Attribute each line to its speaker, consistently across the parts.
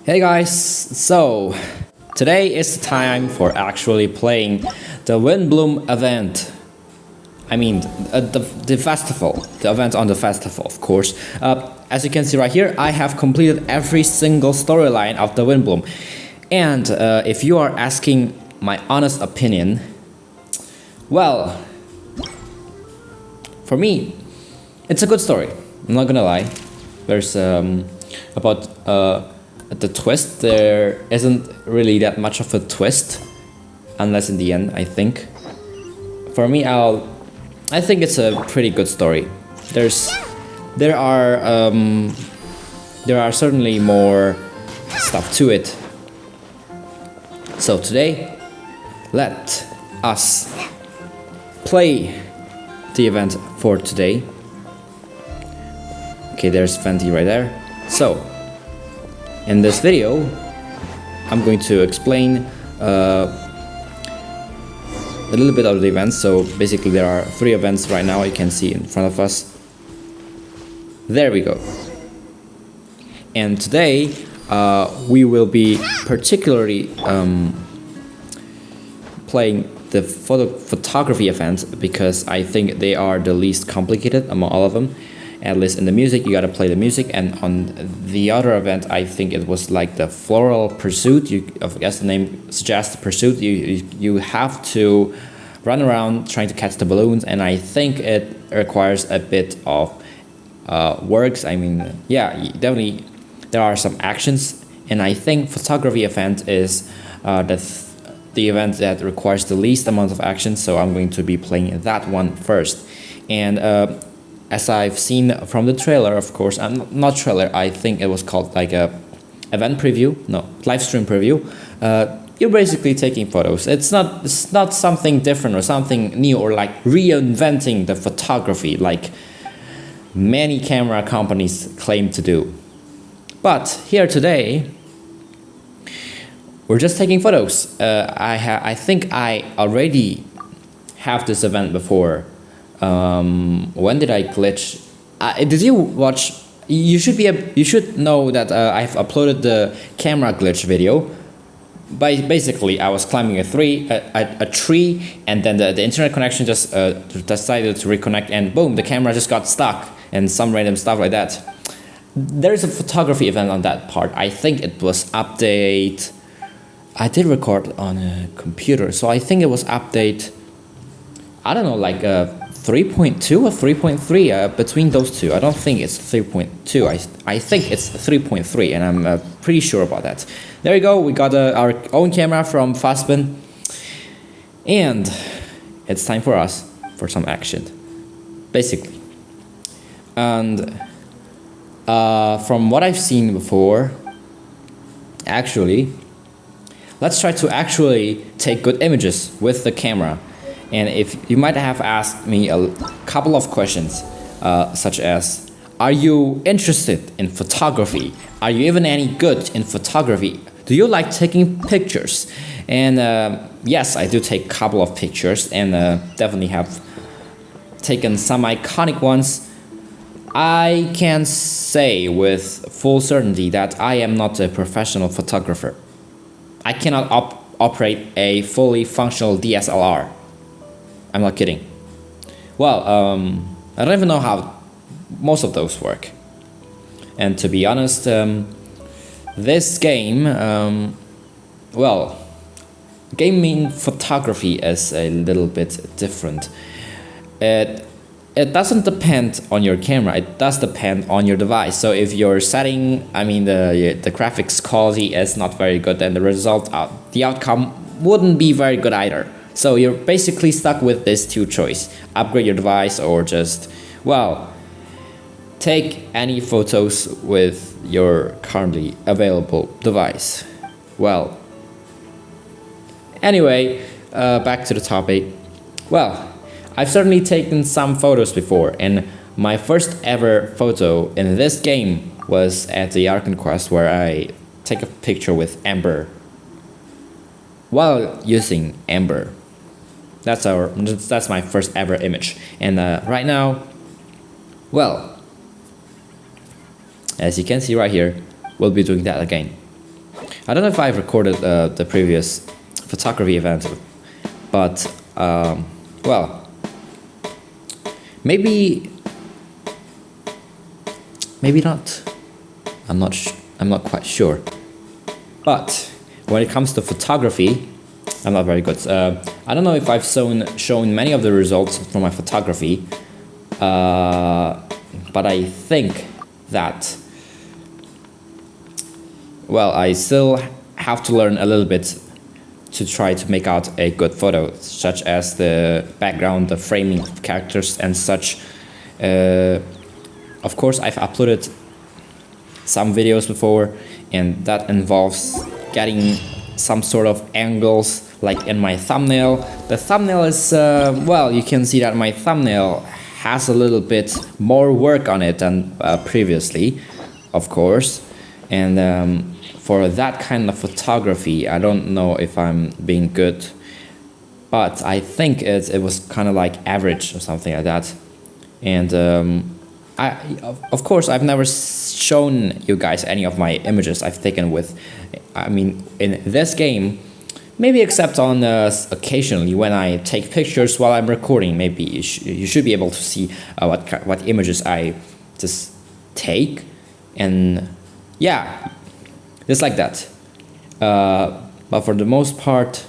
Speaker 1: Hey guys, so today is the time for actually playing the Windblume event. I mean, the festival, the event on the festival, of course. As you can see right here, I have completed every single storyline of the Windblume. And if you are asking my honest opinion, well, for me, it's a good story. I'm not gonna lie. There's about the twist, there isn't really that much of a twist, unless in the end, I think. For me, I think it's a pretty good story. There are certainly more stuff to it. So today, let us play the event for today. Okay, there's Fenty right there. So, in this video, I'm going to explain a little bit of the events. So basically there are 3 events right now you can see in front of us. There we go. And today we will be particularly playing the photography events because I think they are the least complicated among all of them. At least in the music, you gotta play the music, and on the other event, I think it was like the floral pursuit. As the name suggests, pursuit. You have to run around trying to catch the balloons, and I think it requires a bit of works. I mean, yeah, definitely there are some actions, and I think photography event is the event that requires the least amount of action. So I'm going to be playing that one first, and as I've seen from the trailer, of course, not trailer, I think it was called like a event preview, no, live stream preview. You're basically taking photos. It's not something different or something new or like reinventing the photography like many camera companies claim to do. But here today, we're just taking photos. I think I already have this event before. When did I glitch? Did you watch? You should know that I've uploaded the camera glitch video. Basically, I was climbing a tree, and then the internet connection just decided to reconnect, and boom, the camera just got stuck, and some random stuff like that. There's a photography event on that part. I think it was update. I did record on a computer, so I think it was update. I don't know, like 3.2 or 3.3, between those two. I don't think it's 3.2. I think it's 3.3, and I'm pretty sure about that. There you go. We got our own camera from VIII, and it's time for us for some action, basically. And from what I've seen before, actually, let's try to actually take good images with the camera. And if you might have asked me a couple of questions, such as, are you interested in photography? Are you even any good in photography? Do you like taking pictures? And yes, I do take a couple of pictures, and definitely have taken some iconic ones. I can say with full certainty that I am not a professional photographer. I cannot operate a fully functional DSLR. I'm not kidding. Well, I don't even know how most of those work. And to be honest, this game, well, gaming photography is a little bit different. It doesn't depend on your camera. It does depend on your device. So if your setting, I mean the graphics quality is not very good, then the outcome wouldn't be very good either. So you're basically stuck with this 2 choices. Upgrade your device or just, well, take any photos with your currently available device. Well, anyway, back to the topic. Well, I've certainly taken some photos before, and my first ever photo in this game was at the Arkan Quest, where I take a picture with Amber while using Amber. That's my first ever image. And right now, well, as you can see right here, we'll be doing that again. I don't know if I've recorded the previous photography event, but well, maybe not. I'm not quite sure. But when it comes to photography, I'm not very good. I don't know if I've shown many of the results from my photography, but I think that, well, I still have to learn a little bit to try to make out a good photo, such as the background, the framing of characters and such. Of course, I've uploaded some videos before, and that involves getting some sort of angles, like in my thumbnail. The thumbnail is, well, you can see that my thumbnail has a little bit more work on it than previously, of course. And for that kind of photography, I don't know if I'm being good, but I think it was kind of like average or something like that. And of course, I've never shown you guys any of my images I've taken with, I mean, in this game, maybe except on occasionally when I take pictures while I'm recording. Maybe you should be able to see what images I just take, and yeah, just like that. But for the most part,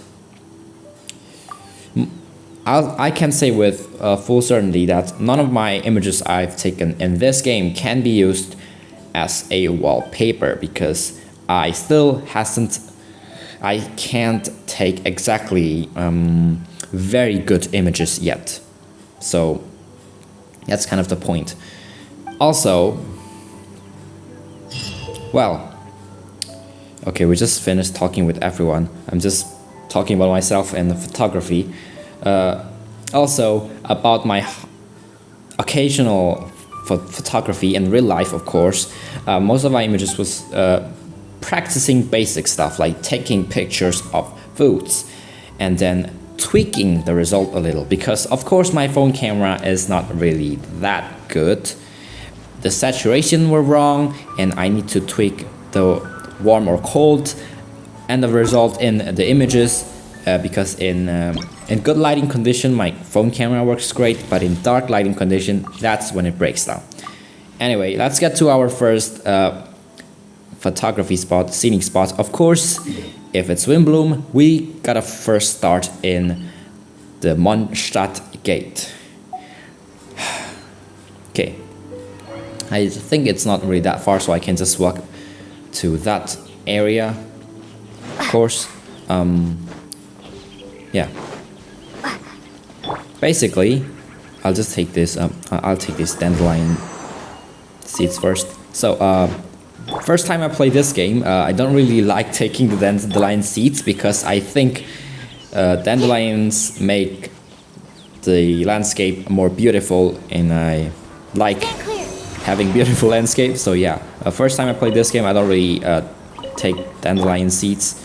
Speaker 1: I can say with full certainty that none of my images I've taken in this game can be used as a wallpaper, because I can't take exactly very good images yet. So that's kind of the point. Also, well, okay, we just finished talking with everyone. I'm just talking about myself and the photography. Also, about my occasional photography in real life, of course, most of my images was practicing basic stuff, like taking pictures of foods and then tweaking the result a little, because of course my phone camera is not really that good. The saturation were wrong, and I need to tweak the warm or cold and the result in the images, because in good lighting condition my phone camera works great, but in dark lighting condition, that's when it breaks down. Anyway, let's get to our first photography spot, scenic spot. Of course, if it's Windblume, we gotta first start in the Mondstadt gate. Okay, I think it's not really that far, so I can just walk to that area, of course. Yeah, basically I'll just take this I'll take these dandelion seeds first. So first time I play this game, I don't really like taking the dandelion seeds, because I think dandelions make the landscape more beautiful, and I like having beautiful landscapes. So yeah, first time I played this game, I don't really take dandelion seeds,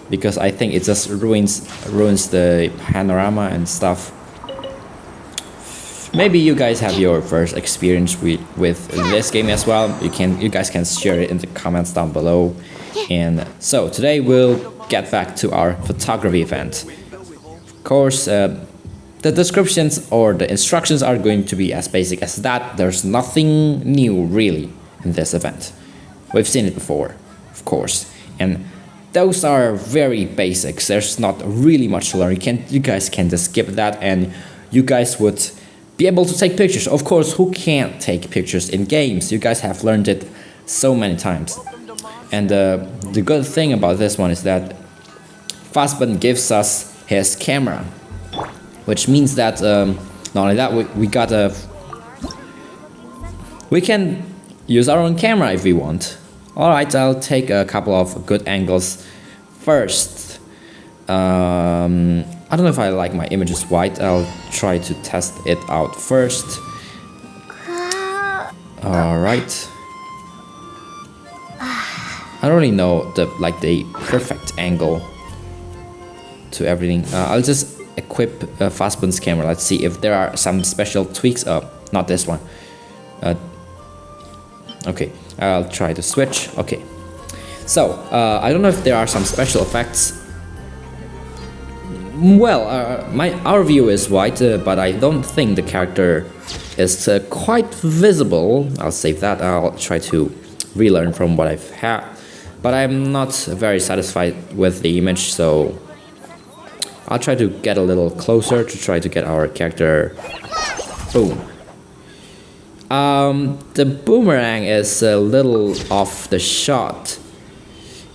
Speaker 1: because I think it just ruins the panorama and stuff. Maybe you guys have your first experience with this game as well. You guys can share it in the comments down below. And so today we'll get back to our photography event. Of course, the descriptions or the instructions are going to be as basic as that. There's nothing new really in this event. We've seen it before, of course, and those are very basics. There's not really much to learn. You guys can just skip that, and you guys would be able to take pictures. Of course, who can't take pictures in games? You guys have learned it so many times. And the good thing about this one is that VIII gives us his camera, which means that not only that, we can use our own camera if we want. Alright, I'll take a couple of good angles first. I don't know if I like my images white. I'll try to test it out first. Alright. I don't really know the perfect angle to everything. I'll just equip VIII's camera. Let's see if there are some special tweaks. Not this one. Okay, I'll try to switch. Okay, So, I don't know if there are some special effects. Well, our view is white, but I don't think the character is quite visible. I'll save that. I'll try to relearn from what I've had. But I'm not very satisfied with the image, so I'll try to get a little closer to try to get our character. Boom. The boomerang is a little off the shot.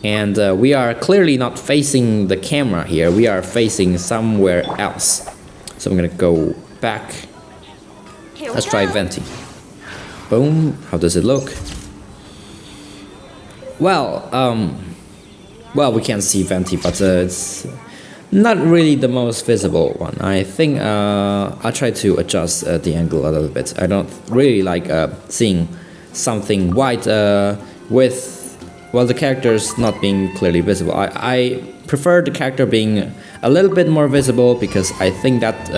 Speaker 1: And we are clearly not facing the camera here. We are facing somewhere else. So I'm gonna go back. Let's try Venti. Boom. How does it look? Well, we can see Venti, but it's not really the most visible one. I think I'll try to adjust the angle a little bit. I don't really like seeing something white with, well, the characters not being clearly visible. I prefer the character being a little bit more visible because I think that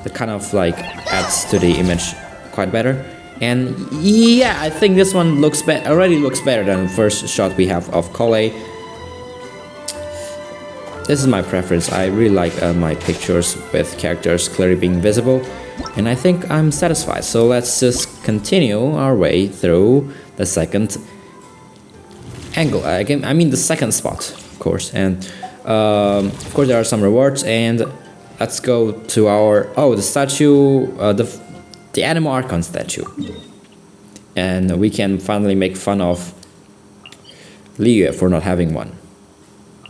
Speaker 1: it kind of like adds to the image quite better. And yeah, I think this one already looks better than the first shot we have of Collei. This is my preference. I really like my pictures with characters clearly being visible, and I think I'm satisfied. So let's just continue our way through the second angle. I mean the second spot, of course. And of course there are some rewards, and let's go to our the statue, the Animal Archon statue, and we can finally make fun of Lair for not having one.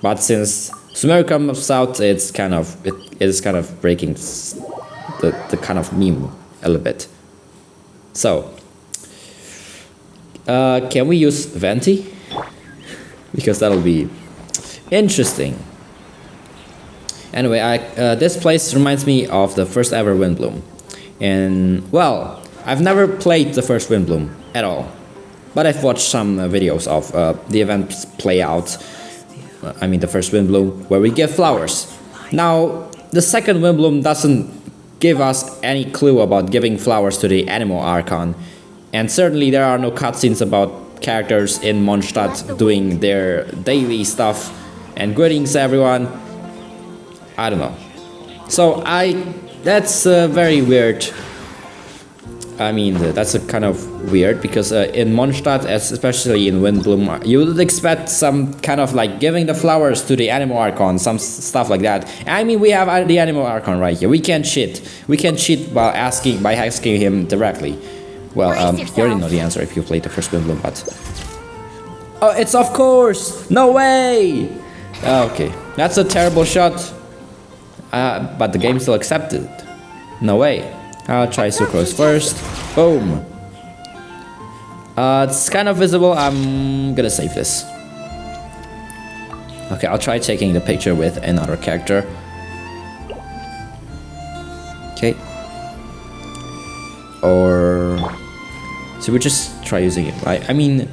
Speaker 1: But since Sumeru comes out, it is kind of breaking the kind of meme a little bit. So, can we use Venti? Because that'll be interesting. Anyway, this place reminds me of the first ever Windblume. And, well, I've never played the first Windblume at all. But I've watched some videos of the event play out. I mean the first Windblume, where we give flowers. Now, the second Windblume doesn't give us any clue about giving flowers to the Animal Archon. And certainly there are no cutscenes about characters in Mondstadt doing their daily stuff and greetings everyone. I don't know. So that's very weird. I mean, that's a kind of weird because in Mondstadt, especially in Windblume, you would expect some kind of like giving the flowers to the Animal Archon, some stuff like that. I mean, we have the Animal Archon right here. We can't cheat. We can cheat by asking him directly. Well, you already know the answer if you played the first Windblume, but oh, it's of course. No way. Okay, that's a terrible shot. But the game still accepted it. No way. I'll try Sucrose first. Boom. It's kind of visible. I'm gonna save this. Okay, I'll try taking the picture with another character. Okay. Or should we just try using it? I mean,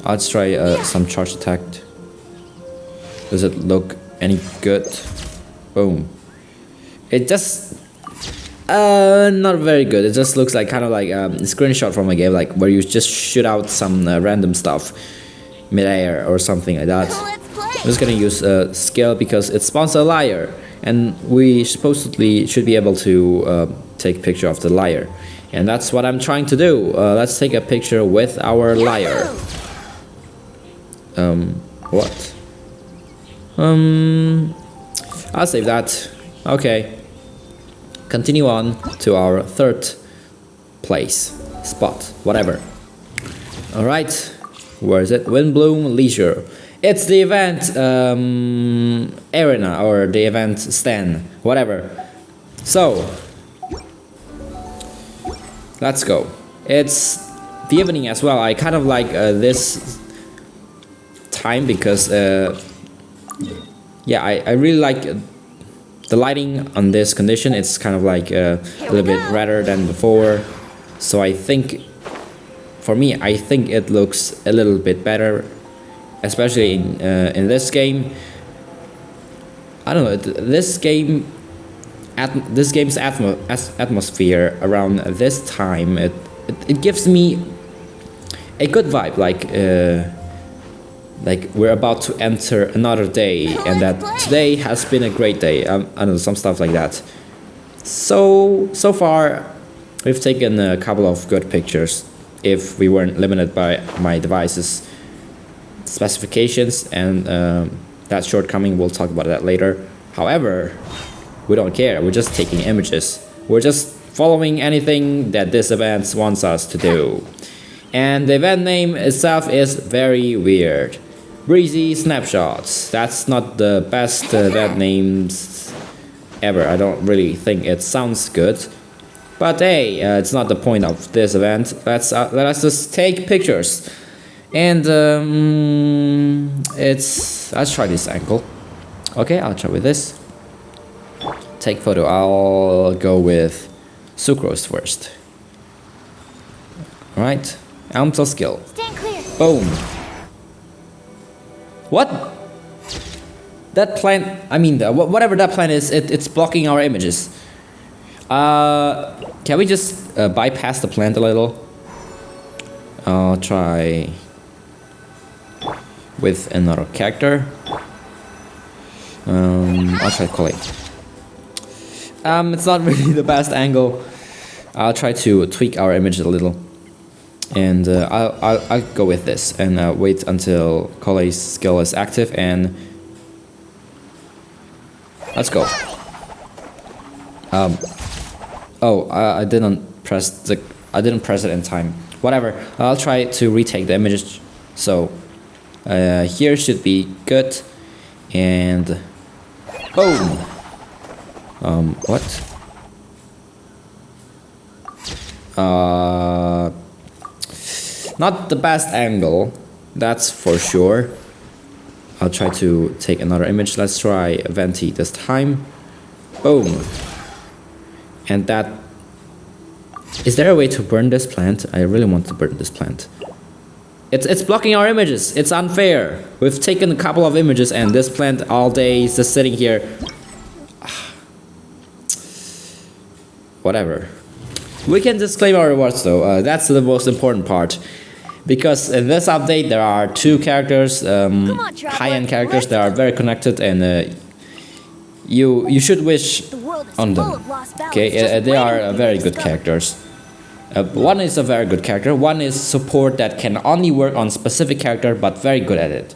Speaker 1: let's try some charge attack. Does it look any good? Boom. It just not very good. It just looks like kind of like a screenshot from a game, like where you just shoot out some random stuff mid-air or something like that. I'm just gonna use skill because it spawns a Lair, and we supposedly should be able to take a picture of the Lair, and that's what I'm trying to do. Let's take a picture with our Lair. What? I'll save that. Okay. Continue on to our third place, spot, whatever. Alright, where is it? Windblume Leisure. It's the event arena or the event stand, whatever. So, let's go. It's the evening as well. I kind of like this time because, yeah, I really like the lighting on this condition. It's kind of like a little bit redder than before. So I think, for me, I think it looks a little bit better, especially in this game. I don't know, this game's atmosphere around this time, it gives me a good vibe. Like like we're about to enter another day, and that today has been a great day. I don't know, some stuff like that. So far, we've taken a couple of good pictures. If we weren't limited by my device's specifications and that shortcoming, we'll talk about that later. However, we don't care. We're just taking images. We're just following anything that this event wants us to do. And the event name itself is very weird. Breezy Snapshots. That's not the best event names ever. I don't really think it sounds good. But hey, it's not the point of this event. Let us just take pictures. And let's try this angle. Okay, I'll try with this. Take photo. I'll go with sucrose first. All right. Amsel skill.
Speaker 2: Stand clear.
Speaker 1: Boom. What? That plant, I mean, whatever that plant is, it's blocking our images. Can we just bypass the plant a little? I'll try with another character. I'll try Collie. It's not really the best angle. I'll try to tweak our image a little. And I'll go with this and wait until Collie's skill is active, and let's go. I didn't press it in time. Whatever. I'll try to retake the images. So here should be good, and boom. What? Not the best angle, that's for sure. I'll try to take another image. Let's try Venti this time. Boom. And that... Is there a way to burn this plant? I really want to burn this plant. It's blocking our images. It's unfair. We've taken a couple of images and this plant all day is just sitting here. Whatever. We can just claim our rewards though. That's the most important part. Because in this update there are two characters, high-end characters that are very connected, and you should wish on them. Okay, they are very good characters. One is a very good character. One is support that can only work on specific character but very good at it.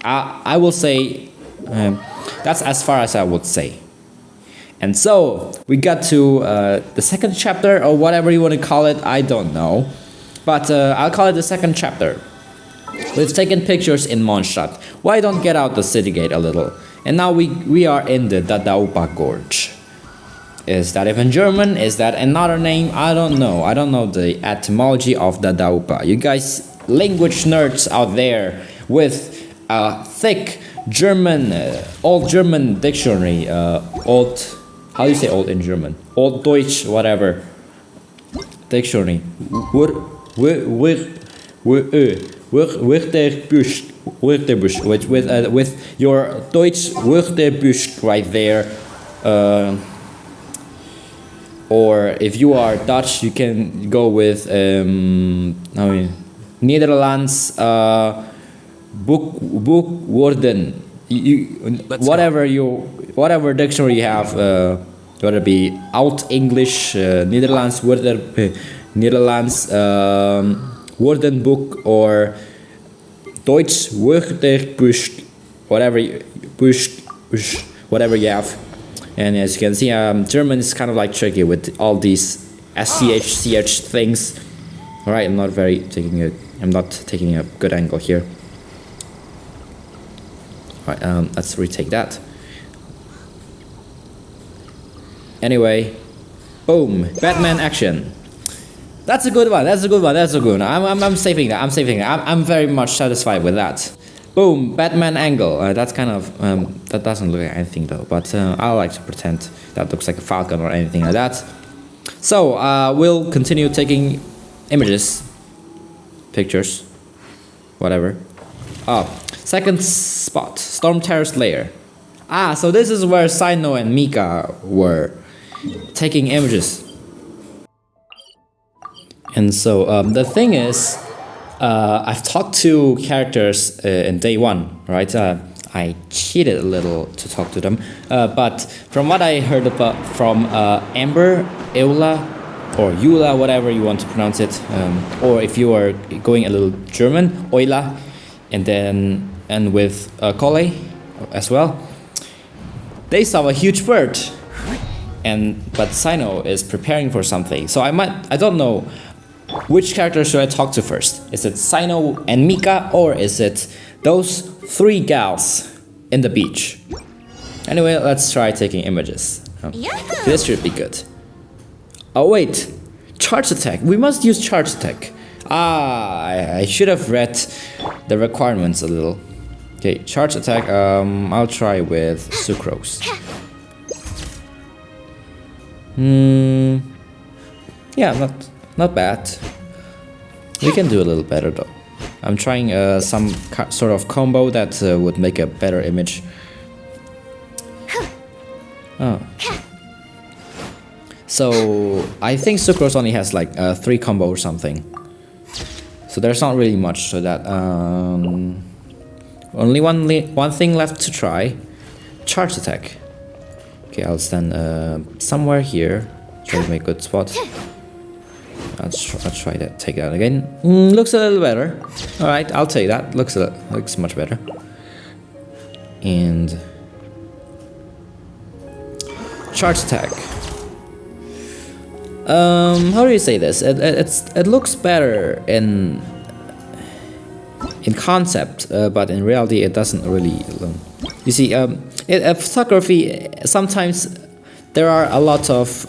Speaker 1: I will say that's as far as I would say. And so we got to the second chapter, or whatever you want to call it. I don't know. But I'll call it the second chapter. We've taken pictures in Mondstadt. Why don't get out the city gate a little? And now we are in the Dadaupa Gorge. Is that even German? Is that another name? I don't know. I don't know the etymology of Dadaupa. You guys, language nerds out there with a thick German, old German dictionary, old, how do you say old in German? Old Deutsch, whatever. Dictionary. With your Deutsch Wörterbuch right there, or if you are Dutch, you can go with Nederlands boekwoorden. Whatever dictionary you have, whether it be Oud English, Nederlands Nederlands woordenboek, or Deutsch Wörterbuch, whatever you have. And as you can see, German is kind of like tricky with all these SCH things. All right, I'm not taking a good angle here. All right, let's retake that. Anyway, boom, Batman action. That's a good one. I'm saving that. I'm very much satisfied with that. Boom, Batman angle. That's kind of that doesn't look like anything though, but I like to pretend that looks like a falcon or anything like that. So we'll continue taking images, pictures, whatever. Second spot, Stormterror's Lair. So this is where Sino and Mika were taking images. And so the thing is, I've talked to characters in day one, right? I cheated a little to talk to them, but from what I heard about from Amber, Eula, or Eula, whatever you want to pronounce it, or if you are going a little German, Eula, and with Kole as well, they saw a huge bird, but Sino is preparing for something. So I don't know. Which character should I talk to first? Is it Sino and Mika, or is it those 3 gals in the beach? Anyway, let's try taking images. This should be good. Oh wait, charge attack. We must use charge attack. I should have read the requirements a little. Okay, charge attack. I'll try with sucrose. Yeah, not bad. We can do a little better though. I'm trying some sort of combo that would make a better image. Oh. So I think sucrose only has like 3 combo or something. So there's not really much to that. Only one thing left to try. Charge attack. Okay, I'll stand somewhere here. Try to make a good spot. I'll try that. Take that again. Looks a little better. All right, I'll take that. Looks much better. And charge attack. How do you say this? It looks better in concept, but in reality it doesn't really. You see, in photography sometimes there are a lot of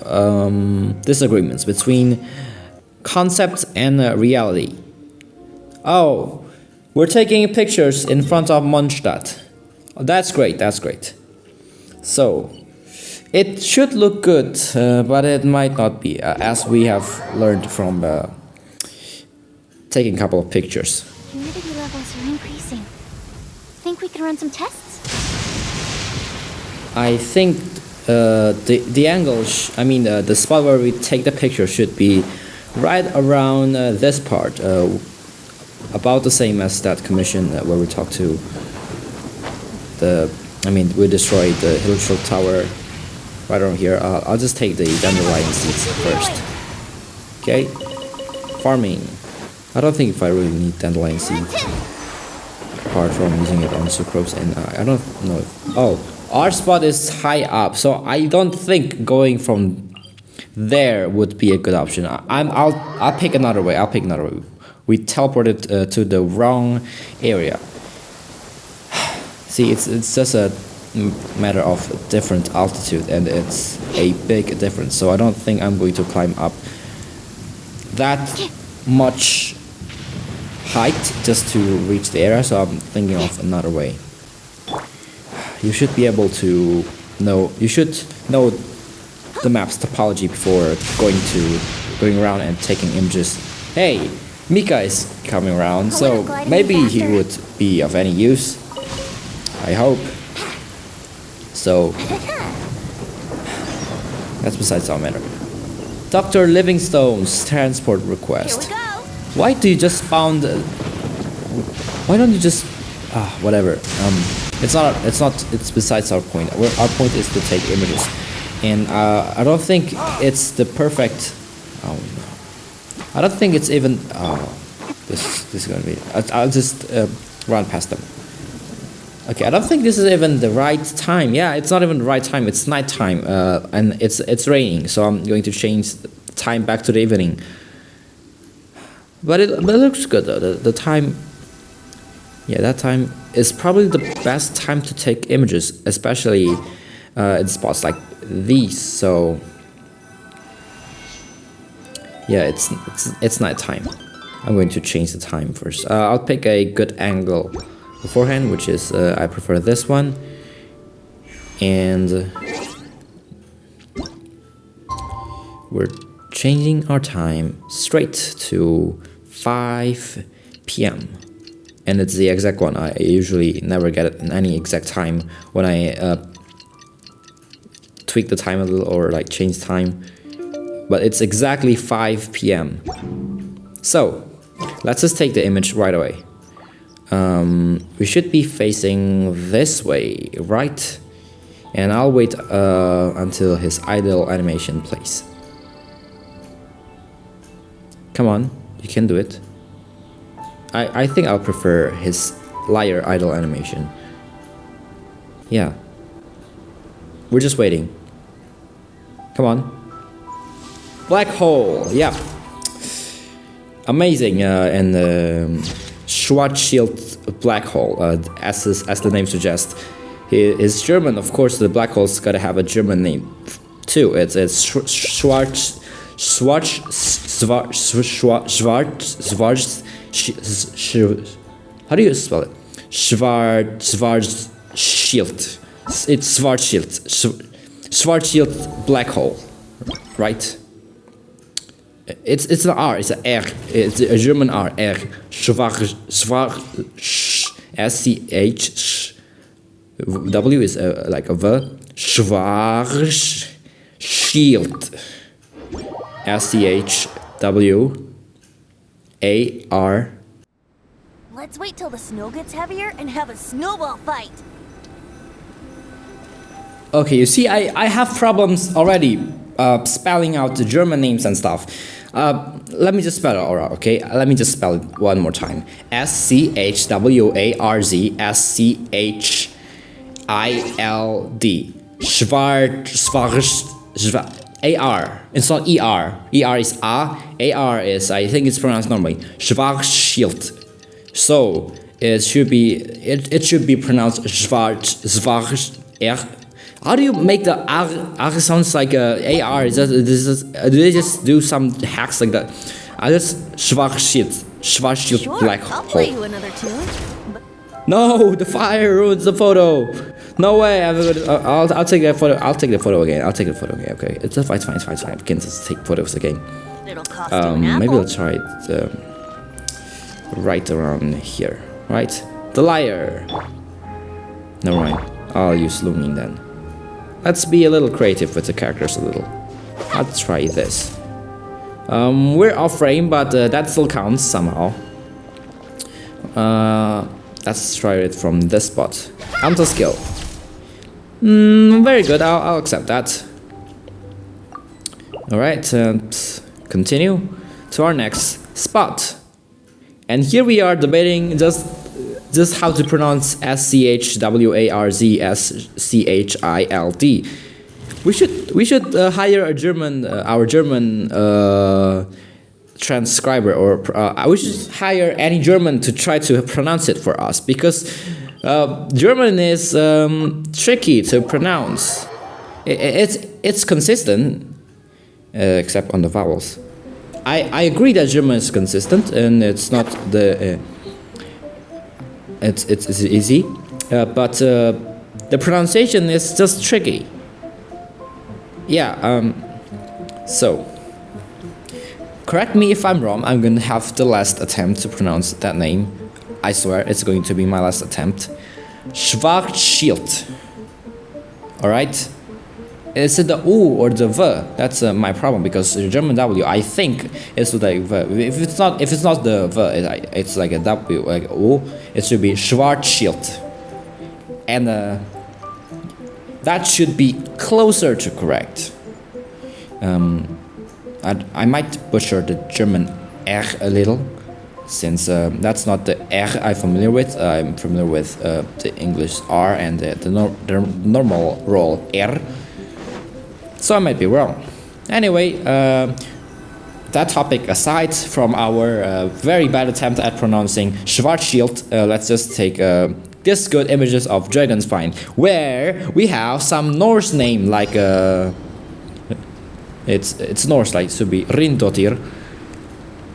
Speaker 1: disagreements between concept and reality. Oh, we're taking pictures in front of Mondstadt. Oh, that's great. That's great. So it should look good, but it might not be, as we have learned from taking a couple of pictures.
Speaker 2: Humidity levels are increasing. Think we could run some tests?
Speaker 1: I think the angle, the spot where we take the picture should be right around this part, about the same as that commission where we talked to we destroyed the Hillstroke Tower. Right around here. I'll just take the dandelion seeds first. Okay. Farming. I don't think if I really need dandelion seeds, apart from using it on sucrose, and I don't know. Oh, our spot is high up, so I don't think going from there would be a good option. I'll pick another way. We teleported to the wrong area. See, it's just a matter of different altitude, and it's a big difference, so I don't think I'm going to climb up that much height just to reach the area, so I'm thinking of another way. You should be able to know, you should know the map's topology before going around and taking images. Hey, Mika is coming around, so maybe he would be of any use, I hope. So, that's besides our matter. Dr. Livingstone's transport request. Why do you just found? Why don't you just? Whatever. It's besides our point. Our point is to take images, and I don't think it's the perfect. I don't think it's even. This is gonna be. I'll just run past them. Okay, I don't think this is even the right time. Yeah, it's not even the right time. It's nighttime, and it's raining, so I'm going to change the time back to the evening. But it looks good though. The time. Yeah, that time is probably the best time to take images, especially in spots like these. So yeah, it's nighttime. I'm going to change the time first. I'll pick a good angle beforehand, which is I prefer this one, and we're changing our time straight to 5 p.m. and it's the exact one. I usually never get it in any exact time when I tweak the time a little or like change time, but it's exactly 5 p.m. So let's just take the image right away. We should be facing this way, right? And I'll wait until his idle animation plays. Come on, you can do it. I think I'll prefer his Lair idle animation. Yeah. We're just waiting. Come on. Black hole, yeah. Amazing, and Schwarzschild black hole, as the name suggests. It's German, of course. The black hole's gotta have a German name too. It's Schwarz. How do you spell it? Schwarzschild. It's Schwarzschild black hole, right? It's an R. It's an R. It's a German R. R. SCH. W is like a V. Schwarzschild. SCHWAR.
Speaker 3: Let's wait till the snow gets heavier and have a snowball fight.
Speaker 1: Okay, you see, I have problems already spelling out the German names and stuff. Let me just spell it all out, okay? Let me just spell it one more time. SCHWARZ Schwarz. AR. It's not ER. ER is A. AR is, I think it's pronounced normally, Schwarzschild. So it should be pronounced Schwarz. How do you make the R sounds like a AR? Do they just do some hacks like that? I just Schwarzschild
Speaker 3: Sure,
Speaker 1: black
Speaker 3: I'll
Speaker 1: hole.
Speaker 3: play you another tune.
Speaker 1: No, the fire ruins the photo. No way. I'll take that photo. I'll take the photo again. Okay, it's fine. We can just take photos again.
Speaker 3: It'll cost you an apple.
Speaker 1: Maybe I'll try it right around here. Right, the Lair. Never mind. I'll use Looming then. Let's be a little creative with the characters a little. I'll try this. We're off frame, but that still counts somehow. Let's try it from this spot. Enter skill. Very good. I'll accept that. All right, and continue to our next spot. And here we are debating just how to pronounce SCHWARZSCHILD. We should hire a German, our German transcriber, or we should hire any German to try to pronounce it for us, because German is tricky to pronounce. It's consistent, except on the vowels. I agree that German is consistent, and it's not the it's easy, but the pronunciation is just tricky. Yeah. So, correct me if I'm wrong. I'm gonna have the last attempt to pronounce that name. I swear it's going to be my last attempt. Schwarzschild. All right. Is it the U or the V? That's my problem, because the German W, I think, is like V. If it's not the V, it's like a W, like U. It should be Schwarzschild, and that should be closer to correct. I might butcher the German R a little, since that's not the R I'm familiar with. I'm familiar with the English R and the normal roll R. So I might be wrong. Anyway, that topic aside, from our very bad attempt at pronouncing Schwarzschild, let's just take this good images of Dragonspine, where we have some Norse name like it's Norse, like it should be Rindotir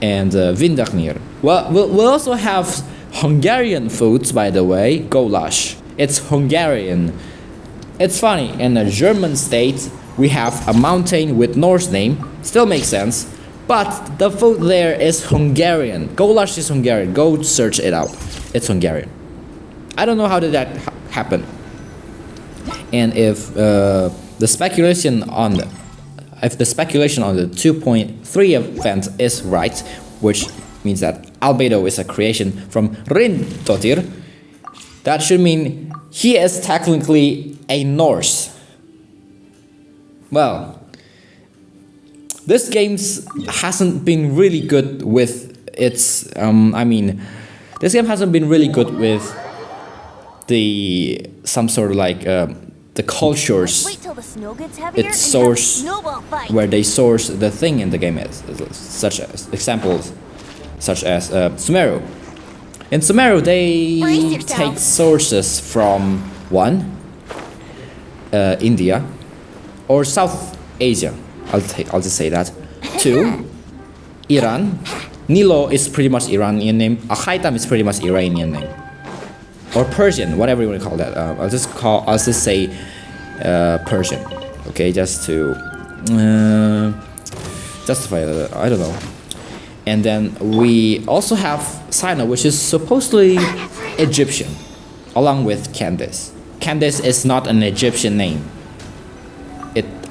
Speaker 1: and Vindarnir. Well, we'll also have Hungarian foods, by the way, goulash. It's Hungarian. It's funny, in a German state, we have a mountain with Norse name, still makes sense, but the food there is Hungarian. Goulash is Hungarian. Go search it out. It's Hungarian. I don't know how did that happen. And if the speculation on the 2.3 event is right, which means that Albedo is a creation from Rindotir. That should mean he is technically a Norse. Well, this game hasn't been really good with its. This game hasn't been really good with some sort of like the cultures.
Speaker 3: Wait till the snow gets heavier
Speaker 1: Its
Speaker 3: and have a
Speaker 1: source,
Speaker 3: snowball fight.
Speaker 1: where they source the thing in the game is, such as examples, such as Sumeru. In Sumeru, they
Speaker 3: Brace yourself.
Speaker 1: take sources from one, India, or South Asia. I'll just say that. Two, Iran. Nilo is pretty much Iranian name. Akhaitam is pretty much Iranian name, or Persian, whatever you want to call that. I'll just say Persian. Okay, just to justify that. I don't know. And then we also have Sino, which is supposedly Egyptian, along with Candace. Candace is not an Egyptian name.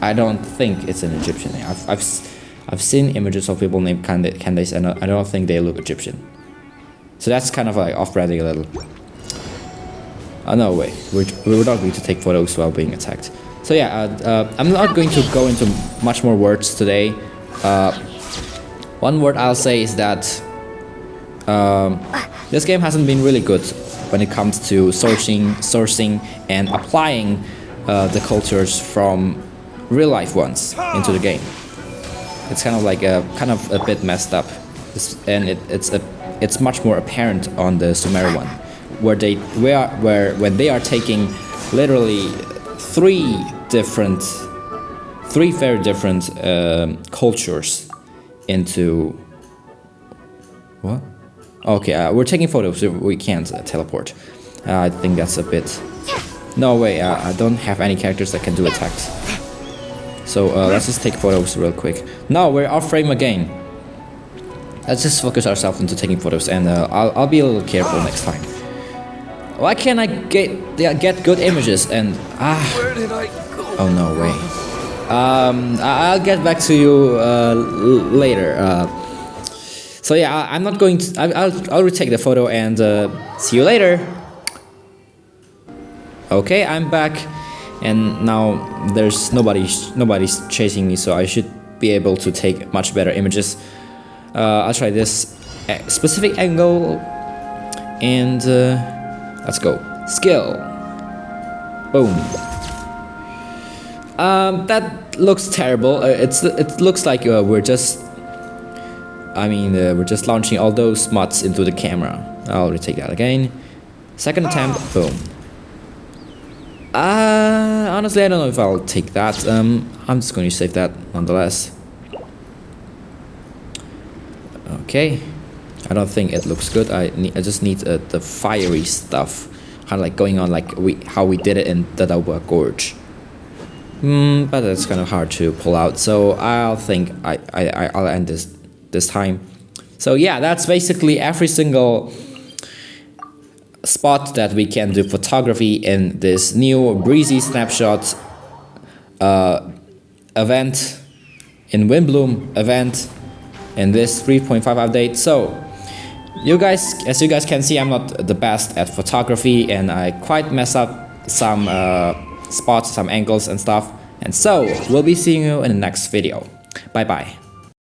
Speaker 1: I don't think it's an Egyptian name. I've seen images of people named Candace, and I don't think they look Egyptian. So that's kind of like off-branding a little. Oh no, wait. We're not going to take photos while being attacked. So yeah, I'm not going to go into much more words today. One word I'll say is that this game hasn't been really good when it comes to sourcing and applying the cultures from real life ones into the game. It's kind of like a bit messed up, and it's much more apparent on the Sumeru one, when they are taking literally three very different cultures into what? Okay, we're taking photos. So we can't teleport. I think that's a bit. No way. I don't have any characters that can do attacks. So let's just take photos real quick. No, we're off frame again. Let's just focus ourselves into taking photos, and I'll be a little careful next time. Why can't I get good images? And
Speaker 4: Where did I go?
Speaker 1: oh no way. I'll get back to you later. So yeah, I'm not going to. I'll retake the photo and see you later. Okay, I'm back, and now there's nobody's chasing me, so I should be able to take much better images. I'll try this specific angle, and let's go. Skill. Boom. That looks terrible. It looks like we're just launching all those mods into the camera. I'll retake that again. Second attempt. Boom. Honestly, I don't know if I'll take that. I'm just going to save that nonetheless. Okay. I don't think it looks good. I just need the fiery stuff, kind of like going on like how we did it in Dadaupa Gorge. But that's kind of hard to pull out. So I'll think I'll end this time. So yeah, that's basically every single spot that we can do photography in this new Breezy Snapshots event, in Windblume event, in this 3.5 update. So as you guys can see, I'm not the best at photography, and I quite mess up some spots, some angles and stuff. And so we'll be seeing you in the next video. Bye bye.